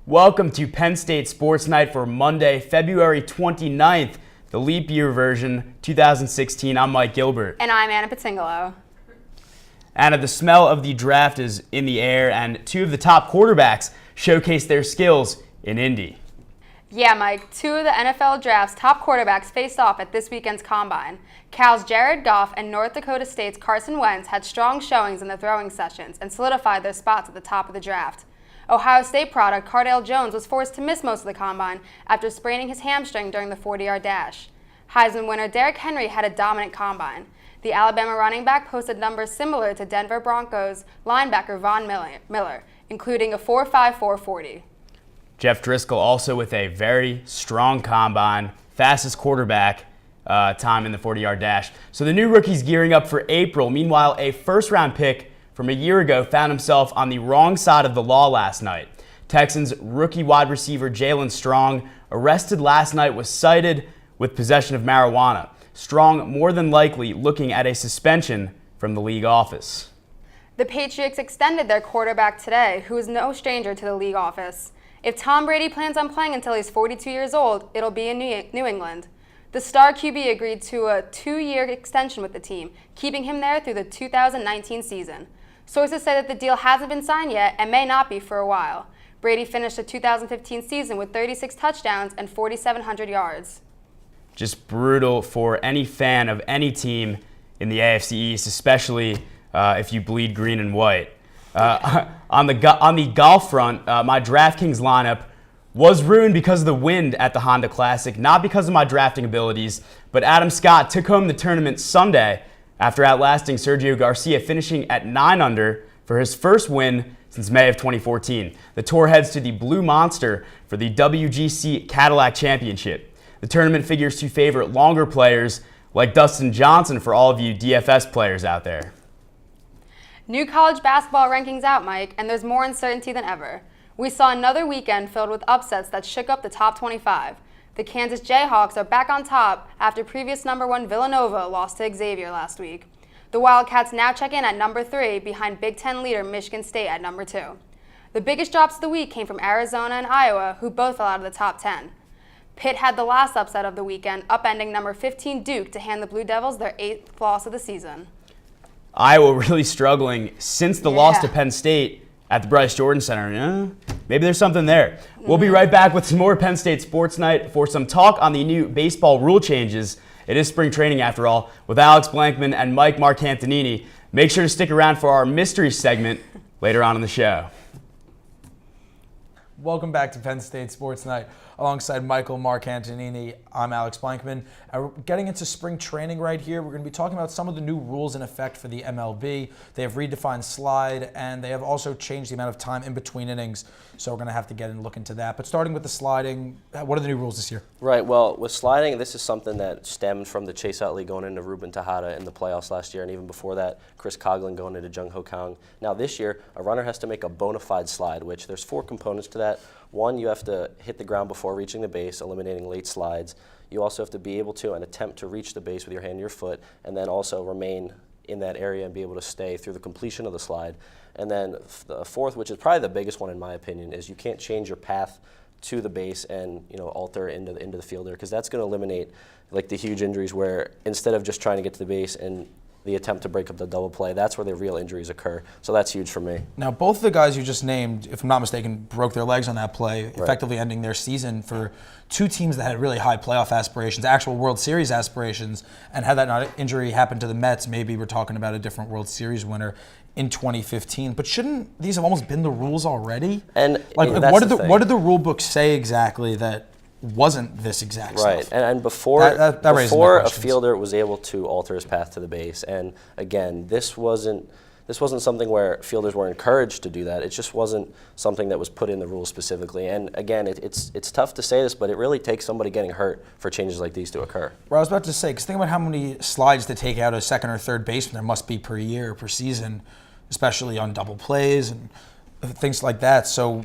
Welcome to Penn State Sports Night for Monday, February 29th, the leap year version, 2016. I'm Mike Gilbert. And I'm Anna Patingolo. Anna, the smell of the draft is in the air, and two of the top quarterbacks showcase their skills in Indy. Yeah, Mike, two of the NFL draft's top quarterbacks faced off at this weekend's Combine. Cal's Jared Goff and North Dakota State's Carson Wentz had strong showings in the throwing sessions and solidified their spots at the top of the draft. Ohio State product Cardale Jones was forced to miss most of the Combine after spraining his hamstring during the 40-yard dash. Heisman winner Derrick Henry had a dominant Combine. The Alabama running back posted numbers similar to Denver Broncos linebacker Von Miller, including a 4.54 40. Jeff Driscoll also with a very strong Combine, fastest quarterback time in the 40-yard dash. So the new rookie's gearing up for April. Meanwhile, a first-round pick from a year ago found himself on the wrong side of the law last night. Texans rookie wide receiver Jalen Strong, arrested last night, was cited with possession of marijuana. Strong more than likely looking at a suspension from the league office. The Patriots extended their quarterback today, who is no stranger to the league office. If Tom Brady plans on playing until he's 42 years old, it'll be in New England. The star QB agreed to a 2-year extension with the team, keeping him there through the 2019 season. Sources say that the deal hasn't been signed yet and may not be for a while. Brady finished the 2015 season with 36 touchdowns and 4,700 yards. Just brutal for any fan of any team in the AFC East, especially if you bleed green and white. On the golf front, my DraftKings lineup was ruined because of the wind at the Honda Classic, not because of my drafting abilities, but Adam Scott took home the tournament Sunday after outlasting Sergio Garcia, finishing at 9 under for his first win since May of 2014. The tour heads to the Blue Monster for the WGC Cadillac Championship. The tournament figures to favor longer players like Dustin Johnson for all of you DFS players out there. New college basketball rankings out, Mike, and there's more uncertainty than ever. We saw another weekend filled with upsets that shook up the top 25. The Kansas Jayhawks are back on top after previous number 1 Villanova lost to Xavier last week. The Wildcats now check in at number 3 behind Big Ten leader Michigan State at number 2. The biggest drops of the week came from Arizona and Iowa, who both fell out of the top 10. Pitt had the last upset of the weekend, upending number 15 Duke to hand the Blue Devils their 8th loss of the season. Iowa really struggling since the loss to Penn State at the Bryce Jordan Center. Yeah, maybe there's something there. We'll be right back with some more Penn State Sports Night for some talk on the new baseball rule changes. It is spring training after all, with Alex Blankman and Mike Marcantonini. Make sure to stick around for our mystery segment later on in the show. Welcome back to Penn State Sports Night. Alongside Michael Marcantonini, I'm Alex Blankman. We're getting into spring training right here. We're going to be talking about some of the new rules in effect for the MLB. They have redefined slide, and they have also changed the amount of time in between innings. So we're going to have to get and look into that. But starting with the sliding, what are the new rules this year? Right. Well, with sliding, this is something that stemmed from the Chase Utley going into Ruben Tejada in the playoffs last year, and even before that, Chris Coughlin going into Jung Ho Kang. Now this year, a runner has to make a bona fide slide, which there's 4 components to that. One, you have to hit the ground before reaching the base, eliminating late slides. You also have to be able to and attempt to reach the base with your hand and your foot, and then also remain in that area and be able to stay through the completion of the slide. And then the fourth, which is probably the biggest one in my opinion, is you can't change your path to the base and alter into the fielder, because that's going to eliminate like the huge injuries where instead of just trying to get to the base and the attempt to break up the double play, that's where the real injuries occur. So that's huge for me. Now, both of the guys you just named, if I'm not mistaken, broke their legs on that play, effectively ending their season for two teams that had really high playoff aspirations, actual World Series aspirations, and had that not injury happen to the Mets, maybe we're talking about a different World Series winner in 2015. But shouldn't these have almost been the rules already? And what did the rule book say exactly that wasn't this exact stuff? Right, and before a fielder was able to alter his path to the base, and again, this wasn't something where fielders were encouraged to do that. It just wasn't something that was put in the rules specifically. And again, it's tough to say this, but it really takes somebody getting hurt for changes like these to occur. Well, I was about to say, because think about how many slides to take out a second or third baseman there must be per year, per season, especially on double plays and things like that. So,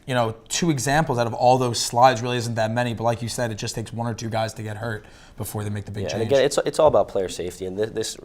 2 examples out of all those slides really isn't that many, but like you said, it just takes 1 or 2 guys to get hurt before they make the big change. And again, it's all about player safety, and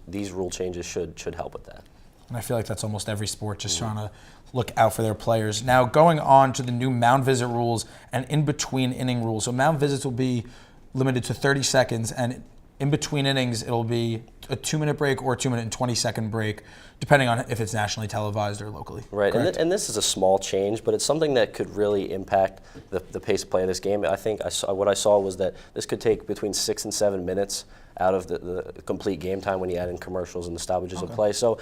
these rule changes should help with that. And I feel like that's almost every sport, just trying to look out for their players. Now, going on to the new mound visit rules and in-between inning rules. So mound visits will be limited to 30 seconds, and in between innings, it'll be a 2-minute break or a 2-minute and 20-second break, depending on if it's nationally televised or locally. Right, and this is a small change, but it's something that could really impact the pace of play of this game. I think what I saw was that this could take between 6 and 7 minutes out of the complete game time when you add in commercials and the stoppages of play. So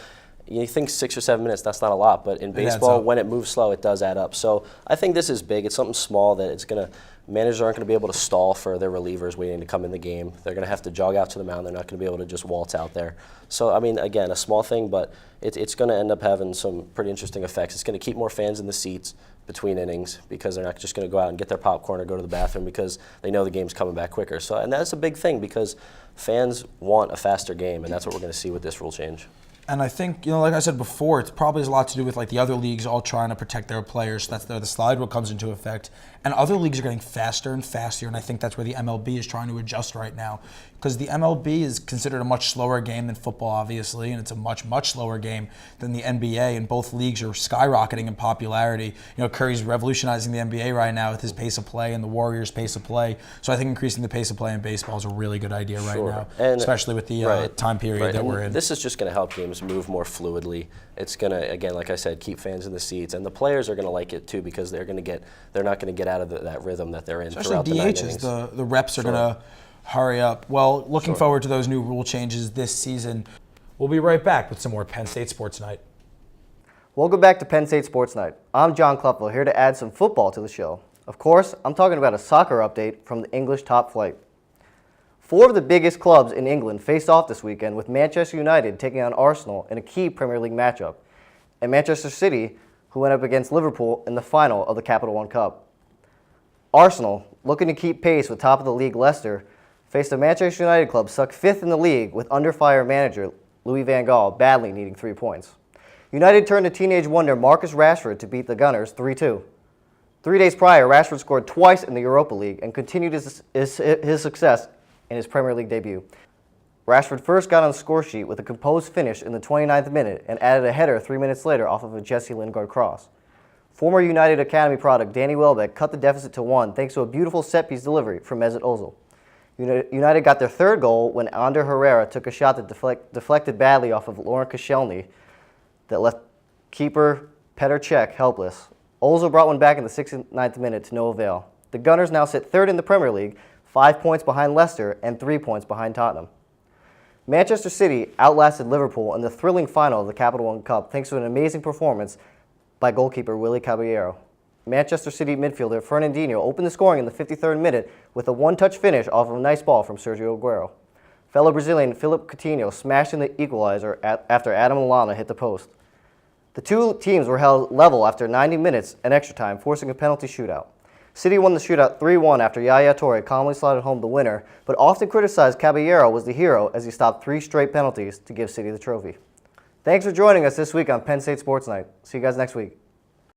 you think 6 or 7 minutes, that's not a lot, but in baseball, when it moves slow, it does add up. So I think this is big. It's something small that it's going to, managers aren't going to be able to stall for their relievers waiting to come in the game. They're going to have to jog out to the mound. They're not going to be able to just waltz out there. So, I mean, again, a small thing, but it's going to end up having some pretty interesting effects. It's going to keep more fans in the seats between innings because they're not just going to go out and get their popcorn or go to the bathroom because they know the game's coming back quicker. So, and that's a big thing because fans want a faster game, and that's what we're going to see with this rule change. And I think, like I said before, it probably has a lot to do with like the other leagues all trying to protect their players. So that's where the slide rule comes into effect. And other leagues are getting faster and faster, and I think that's where the MLB is trying to adjust right now. Because the MLB is considered a much slower game than football, obviously, and it's a much, much slower game than the NBA, and both leagues are skyrocketing in popularity. Curry's revolutionizing the NBA right now with his pace of play and the Warriors' pace of play. So I think increasing the pace of play in baseball is a really good idea right now, and especially with the time period that we're in. This is just going to help games move more fluidly. It's going to, again, like I said, keep fans in the seats, and the players are going to like it too because they're not going to get out of that rhythm that they're in throughout the 9 innings. The reps are going to hurry up. Well, looking forward to those new rule changes this season. We'll be right back with some more Penn State Sports Night. Welcome back to Penn State Sports Night. I'm John Cluffel, here to add some football to the show. Of course, I'm talking about a soccer update from the English top flight. 4 of the biggest clubs in England faced off this weekend, with Manchester United taking on Arsenal in a key Premier League matchup, and Manchester City, who went up against Liverpool in the final of the Capital One Cup. Arsenal, looking to keep pace with top of the league Leicester, faced a Manchester United club stuck 5th in the league with under-fire manager Louis van Gaal badly needing 3 points. United turned to teenage wonder Marcus Rashford to beat the Gunners 3-2. 3 days prior, Rashford scored twice in the Europa League and continued his success in his Premier League debut. Rashford first got on the score sheet with a composed finish in the 29th minute and added a header 3 minutes later off of a Jesse Lingard cross. Former United Academy product Danny Welbeck cut the deficit to 1 thanks to a beautiful set-piece delivery from Mesut Ozil. United got their 3rd goal when Ander Herrera took a shot that deflected badly off of Lauren Koscielny that left keeper Petr Cech helpless. Ozil brought one back in the 69th minute to no avail. The Gunners now sit 3rd in the Premier League, 5 points behind Leicester and 3 points behind Tottenham. Manchester City outlasted Liverpool in the thrilling final of the Capital One Cup thanks to an amazing performance by goalkeeper Willy Caballero. Manchester City midfielder Fernandinho opened the scoring in the 53rd minute with a one-touch finish off of a nice ball from Sergio Aguero. Fellow Brazilian Philippe Coutinho smashed in the equalizer after Adam Lallana hit the post. The two teams were held level after 90 minutes and extra time, forcing a penalty shootout. City won the shootout 3-1 after Yaya Toure calmly slotted home the winner, but often criticized Caballero was the hero as he stopped 3 straight penalties to give City the trophy. Thanks for joining us this week on Penn State Sports Night. See you guys next week.